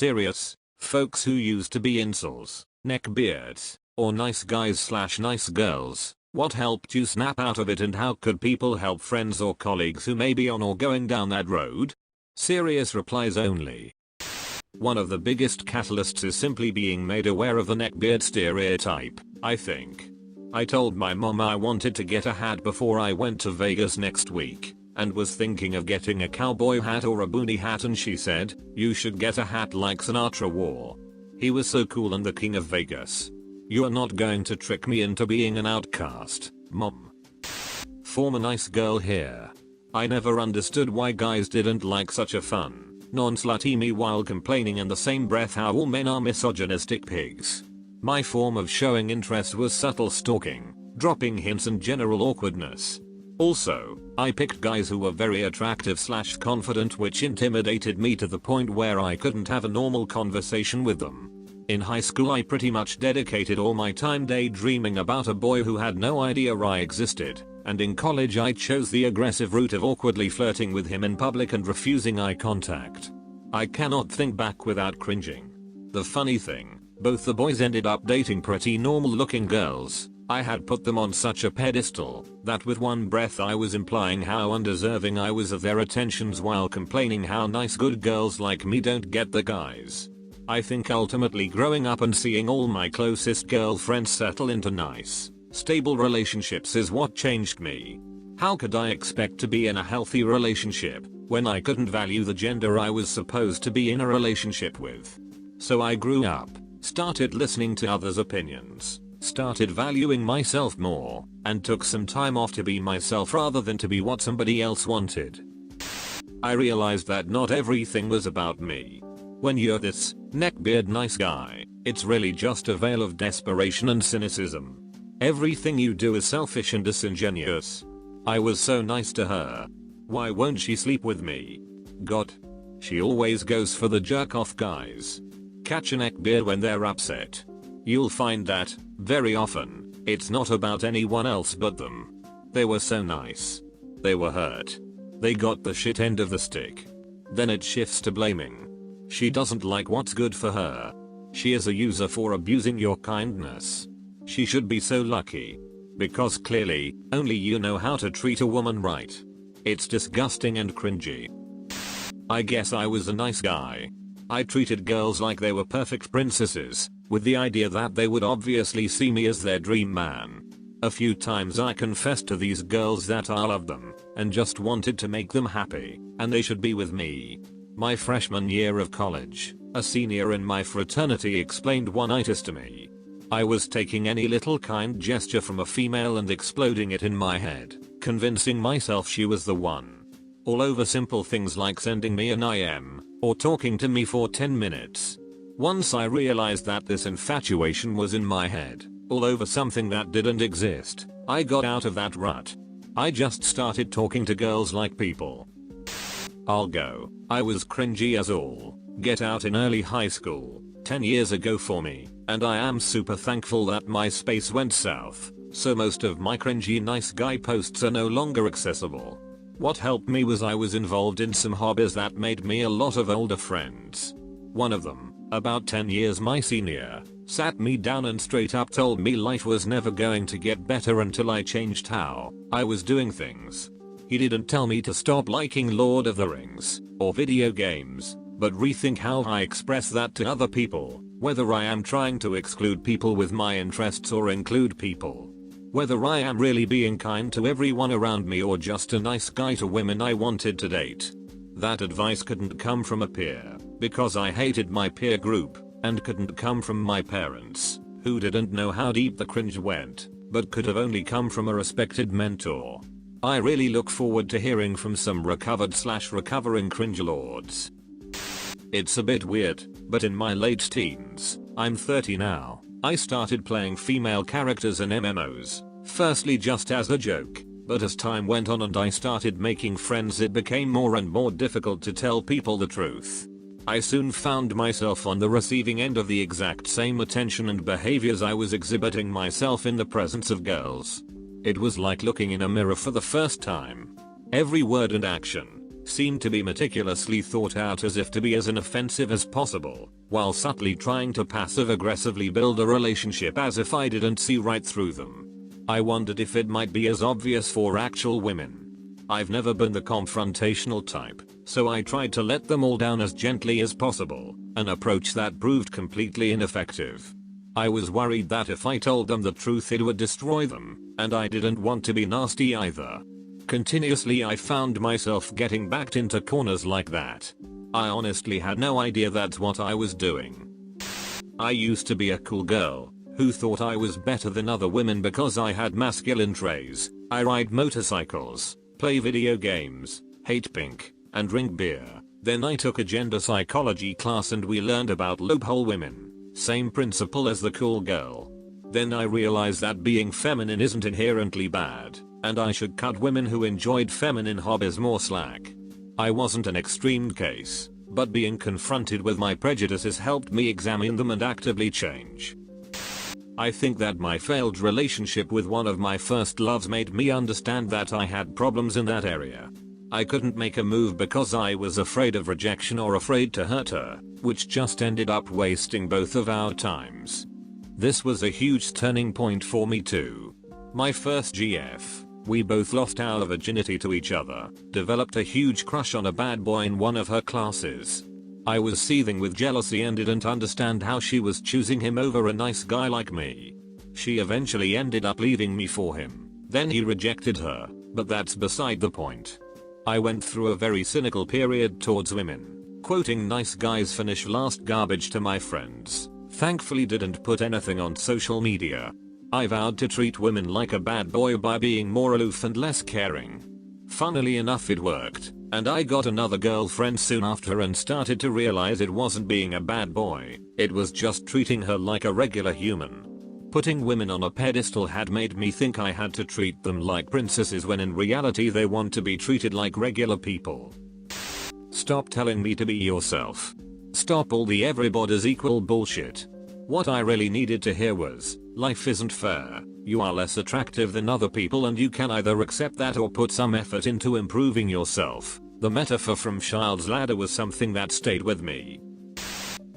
serious, folks who used to be incels, neckbeards, or nice guys/nice girls, what helped you snap out of it, and how could people help friends or colleagues who may be on or going down that road? Serious replies only. One of the biggest catalysts is simply being made aware of the neckbeard stereotype, I think. I told my mom I wanted to get a hat before I went to Vegas next week, and was thinking of getting a cowboy hat or a boonie hat, and she said, "You should get a hat like Sinatra wore. He was so cool and the king of Vegas. You are not going to trick me into being an outcast, mom." Former nice girl here. I never understood why guys didn't like such a fun, non-slutty me while complaining in the same breath how all men are misogynistic pigs. My form of showing interest was subtle stalking, dropping hints and general awkwardness. Also, I picked guys who were very attractive/confident, which intimidated me to the point where I couldn't have a normal conversation with them. In high school I pretty much dedicated all my time daydreaming about a boy who had no idea I existed, and in college I chose the aggressive route of awkwardly flirting with him in public and refusing eye contact. I cannot think back without cringing. The funny thing, both the boys ended up dating pretty normal looking girls. I had put them on such a pedestal that with one breath I was implying how undeserving I was of their attentions while complaining how nice good girls like me don't get the guys. I think ultimately growing up and seeing all my closest girlfriends settle into nice, stable relationships is what changed me. How could I expect to be in a healthy relationship when I couldn't value the gender I was supposed to be in a relationship with? So I grew up, started listening to others' opinions, started valuing myself more, and took some time off to be myself rather than to be what somebody else wanted. I realized that not everything was about me. When you're this neckbeard nice guy, it's really just a veil of desperation and cynicism. Everything you do is selfish and disingenuous. I was so nice to her. Why won't she sleep with me? God. She always goes for the jerk off guys. Catch a neckbeard when they're upset. You'll find that, very often, it's not about anyone else but them. They were so nice. They were hurt. They got the shit end of the stick. Then it shifts to blaming. She doesn't like what's good for her. She is a user for abusing your kindness. She should be so lucky. Because clearly, only you know how to treat a woman right. It's disgusting and cringy. I guess I was a nice guy. I treated girls like they were perfect princesses, with the idea that they would obviously see me as their dream man. A few times I confessed to these girls that I loved them, and just wanted to make them happy, and they should be with me. My freshman year of college, a senior in my fraternity explained one-itis to me. I was taking any little kind gesture from a female and exploding it in my head, convincing myself she was the one. All over simple things like sending me an IM, or talking to me for 10 minutes. Once I realized that this infatuation was in my head, all over something that didn't exist, I got out of that rut. I just started talking to girls like people. I'll go. I was cringy as all get out in early high school, 10 years ago for me, and I am super thankful that MySpace went south, so most of my cringy nice guy posts are no longer accessible. What helped me was I was involved in some hobbies that made me a lot of older friends. One of them, about 10 years my senior, sat me down and straight up told me life was never going to get better until I changed how I was doing things. He didn't tell me to stop liking Lord of the Rings or video games, but rethink how I express that to other people, whether I am trying to exclude people with my interests or include people. Whether I am really being kind to everyone around me or just a nice guy to women I wanted to date. That advice couldn't come from a peer, because I hated my peer group, and couldn't come from my parents, who didn't know how deep the cringe went, but could have only come from a respected mentor. I really look forward to hearing from some recovered/recovering cringe lords. It's a bit weird, but in my late teens, I'm 30 now, I started playing female characters in MMOs, firstly just as a joke, but as time went on and I started making friends it became more and more difficult to tell people the truth. I soon found myself on the receiving end of the exact same attention and behaviors I was exhibiting myself in the presence of girls. It was like looking in a mirror for the first time. Every word and action, seemed to be meticulously thought out as if to be as inoffensive as possible, while subtly trying to passive-aggressively build a relationship as if I didn't see right through them. I wondered if it might be as obvious for actual women. I've never been the confrontational type, so I tried to let them all down as gently as possible, an approach that proved completely ineffective. I was worried that if I told them the truth it would destroy them, and I didn't want to be nasty either. Continuously I found myself getting backed into corners like that. I honestly had no idea that's what I was doing. I used to be a cool girl who thought I was better than other women because I had masculine traits. I ride motorcycles, play video games, hate pink, and drink beer. Then I took a gender psychology class and we learned about loophole women. Same principle as the cool girl. Then I realized that being feminine isn't inherently bad, and I should cut women who enjoyed feminine hobbies more slack. I wasn't an extreme case, but being confronted with my prejudices helped me examine them and actively change. I think that my failed relationship with one of my first loves made me understand that I had problems in that area. I couldn't make a move because I was afraid of rejection or afraid to hurt her, which just ended up wasting both of our times. This was a huge turning point for me too. My first GF, we both lost our virginity to each other, developed a huge crush on a bad boy in one of her classes. I was seething with jealousy and didn't understand how she was choosing him over a nice guy like me. She eventually ended up leaving me for him. Then he rejected her, but that's beside the point. I went through a very cynical period towards women, quoting nice guys finish last garbage to my friends. Thankfully didn't put anything on social media. I vowed to treat women like a bad boy by being more aloof and less caring. Funnily enough it worked, and I got another girlfriend soon after and started to realize it wasn't being a bad boy, it was just treating her like a regular human. Putting women on a pedestal had made me think I had to treat them like princesses when in reality they want to be treated like regular people. Stop telling me to be yourself. Stop all the everybody's equal bullshit. What I really needed to hear was, life isn't fair, you are less attractive than other people and you can either accept that or put some effort into improving yourself. The metaphor from Child's Ladder was something that stayed with me.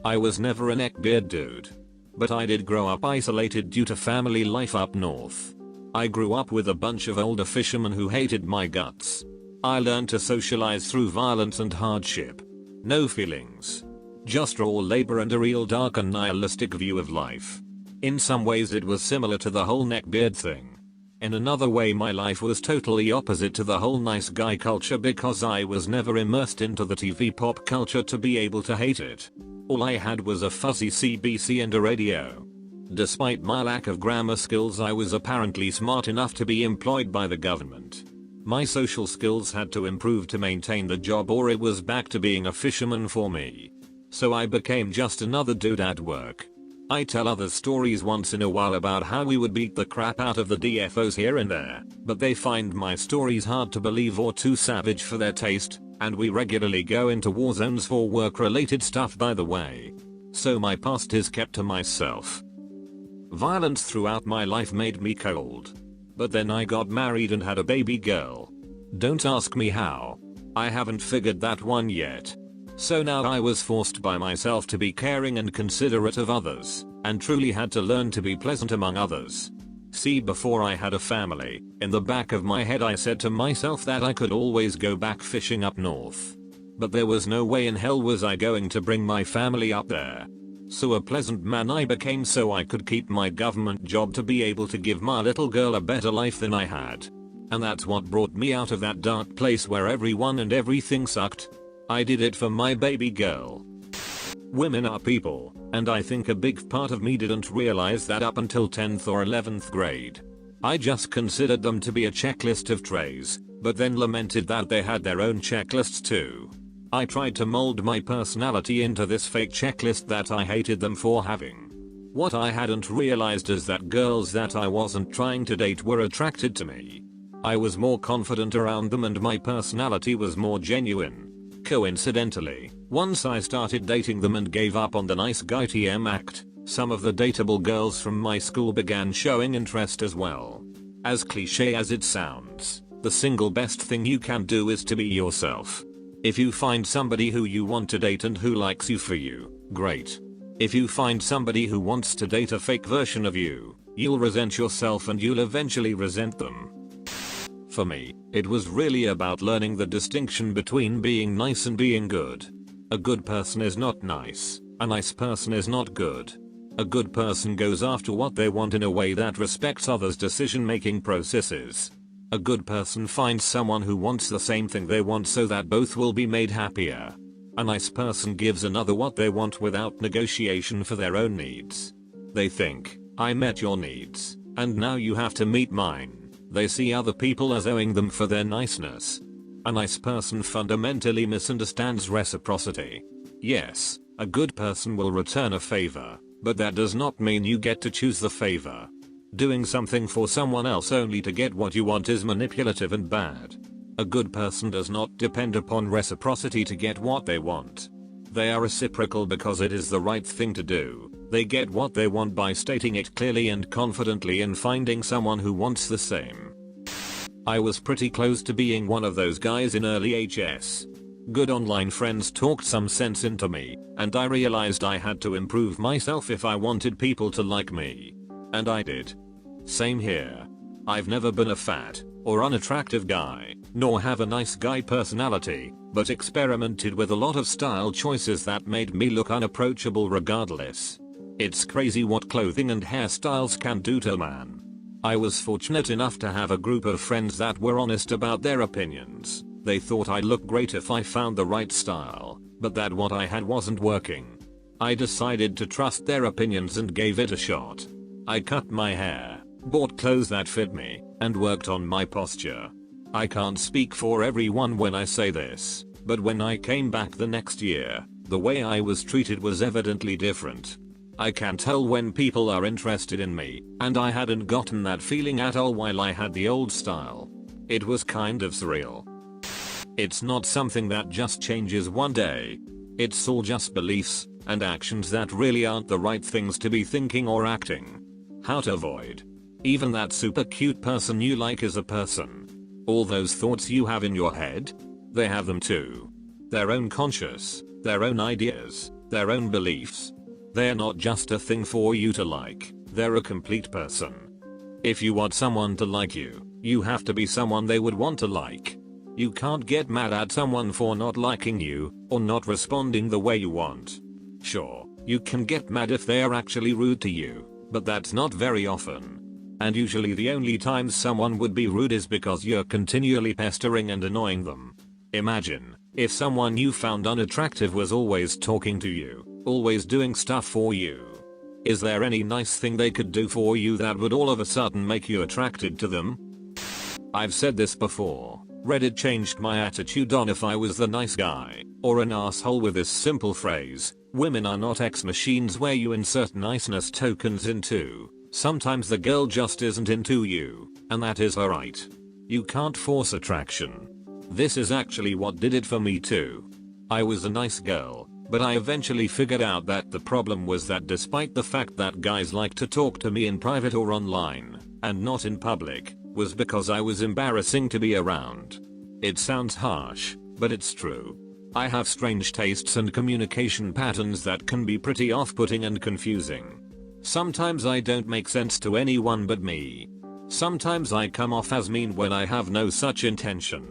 I was never a neckbeard dude. But I did grow up isolated due to family life up north. I grew up with a bunch of older fishermen who hated my guts. I learned to socialize through violence and hardship. No feelings. Just raw labor and a real dark and nihilistic view of life. In some ways it was similar to the whole neckbeard thing. In another way my life was totally opposite to the whole nice guy culture because I was never immersed into the TV pop culture to be able to hate it. All I had was a fuzzy CBC and a radio. Despite my lack of grammar skills I was apparently smart enough to be employed by the government. My social skills had to improve to maintain the job or it was back to being a fisherman for me. So I became just another dude at work. I tell other stories once in a while about how we would beat the crap out of the DFOs here and there, but they find my stories hard to believe or too savage for their taste, and we regularly go into war zones for work related stuff by the way. So my past is kept to myself. Violence throughout my life made me cold. But then I got married and had a baby girl. Don't ask me how. I haven't figured that one yet. So now I was forced by myself to be caring and considerate of others, and truly had to learn to be pleasant among others. See, before I had a family, in the back of my head I said to myself that I could always go back fishing up north. But there was no way in hell was I going to bring my family up there. So a pleasant man I became so I could keep my government job to be able to give my little girl a better life than I had. And that's what brought me out of that dark place where everyone and everything sucked. I did it for my baby girl. Women are people, and I think a big part of me didn't realize that up until 10th or 11th grade. I just considered them to be a checklist of trays, but then lamented that they had their own checklists too. I tried to mold my personality into this fake checklist that I hated them for having. What I hadn't realized is that girls that I wasn't trying to date were attracted to me. I was more confident around them and my personality was more genuine. Coincidentally, once I started dating them and gave up on the nice guy TM act, some of the dateable girls from my school began showing interest as well. As cliche as it sounds, the single best thing you can do is to be yourself. If you find somebody who you want to date and who likes you for you, great. If you find somebody who wants to date a fake version of you, you'll resent yourself and you'll eventually resent them. For me, it was really about learning the distinction between being nice and being good. A good person is not nice. A nice person is not good. A good person goes after what they want in a way that respects others' decision-making processes. A good person finds someone who wants the same thing they want so that both will be made happier. A nice person gives another what they want without negotiation for their own needs. They think, I met your needs, and now you have to meet mine. They see other people as owing them for their niceness. A nice person fundamentally misunderstands reciprocity. Yes, a good person will return a favor, but that does not mean you get to choose the favor. Doing something for someone else only to get what you want is manipulative and bad. A good person does not depend upon reciprocity to get what they want. They are reciprocal because it is the right thing to do. They get what they want by stating it clearly and confidently and finding someone who wants the same. I was pretty close to being one of those guys in early HS. Good online friends talked some sense into me, and I realized I had to improve myself if I wanted people to like me. And I did. Same here. I've never been a fat or unattractive guy, nor have a nice guy personality, but experimented with a lot of style choices that made me look unapproachable regardless. It's crazy what clothing and hairstyles can do to a man. I was fortunate enough to have a group of friends that were honest about their opinions. They thought I'd look great if I found the right style, but that what I had wasn't working. I decided to trust their opinions and gave it a shot. I cut my hair, bought clothes that fit me, and worked on my posture. I can't speak for everyone when I say this, but when I came back the next year, the way I was treated was evidently different. I can tell when people are interested in me, and I hadn't gotten that feeling at all while I had the old style. It was kind of surreal. It's not something that just changes one day. It's all just beliefs and actions that really aren't the right things to be thinking or acting. How to avoid. Even that super cute person you like is a person. All those thoughts you have in your head? They have them too. Their own conscious, their own ideas, their own beliefs. They're not just a thing for you to like, they're a complete person. If you want someone to like you, you have to be someone they would want to like. You can't get mad at someone for not liking you, or not responding the way you want. Sure, you can get mad if they are actually rude to you, but that's not very often. And usually the only time someone would be rude is because you're continually pestering and annoying them. Imagine, if someone you found unattractive was always talking to you, always doing stuff for you. Is there any nice thing they could do for you that would all of a sudden make you attracted to them? I've said this before. Reddit changed my attitude on if I was the nice guy or an asshole with this simple phrase: women are not X machines where you insert niceness tokens into. Sometimes the girl just isn't into you, and that is alright. You can't force attraction. This is actually what did it for me too. I was a nice girl, but I eventually figured out that the problem was that despite the fact that guys like to talk to me in private or online, and not in public, was because I was embarrassing to be around. It sounds harsh, but it's true. I have strange tastes and communication patterns that can be pretty off-putting and confusing. Sometimes I don't make sense to anyone but me. Sometimes I come off as mean when I have no such intention.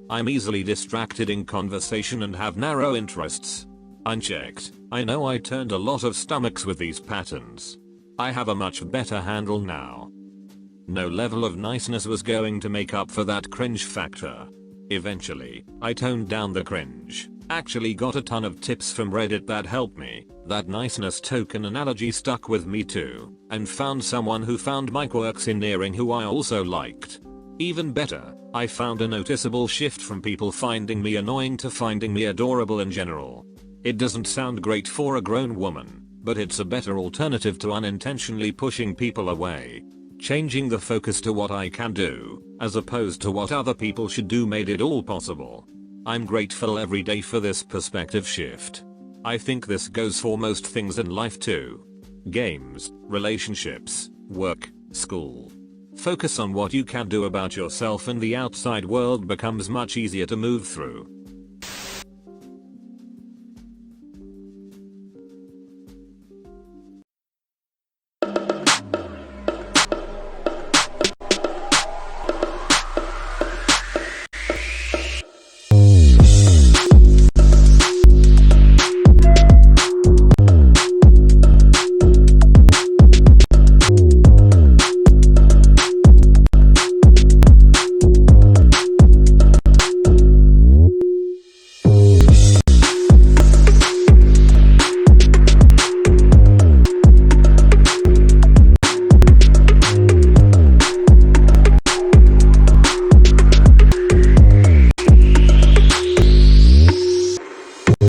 I'm easily distracted in conversation and have narrow interests. Unchecked, I know I turned a lot of stomachs with these patterns. I have a much better handle now. No level of niceness was going to make up for that cringe factor. Eventually, I toned down the cringe, actually got a ton of tips from Reddit that helped me, that niceness token analogy stuck with me too, and found someone who found my quirks endearing who I also liked. Even better, I found a noticeable shift from people finding me annoying to finding me adorable in general. It doesn't sound great for a grown woman, but it's a better alternative to unintentionally pushing people away. Changing the focus to what I can do, as opposed to what other people should do, made it all possible. I'm grateful every day for this perspective shift. I think this goes for most things in life too. Games, relationships, work, school. Focus on what you can do about yourself and the outside world becomes much easier to move through.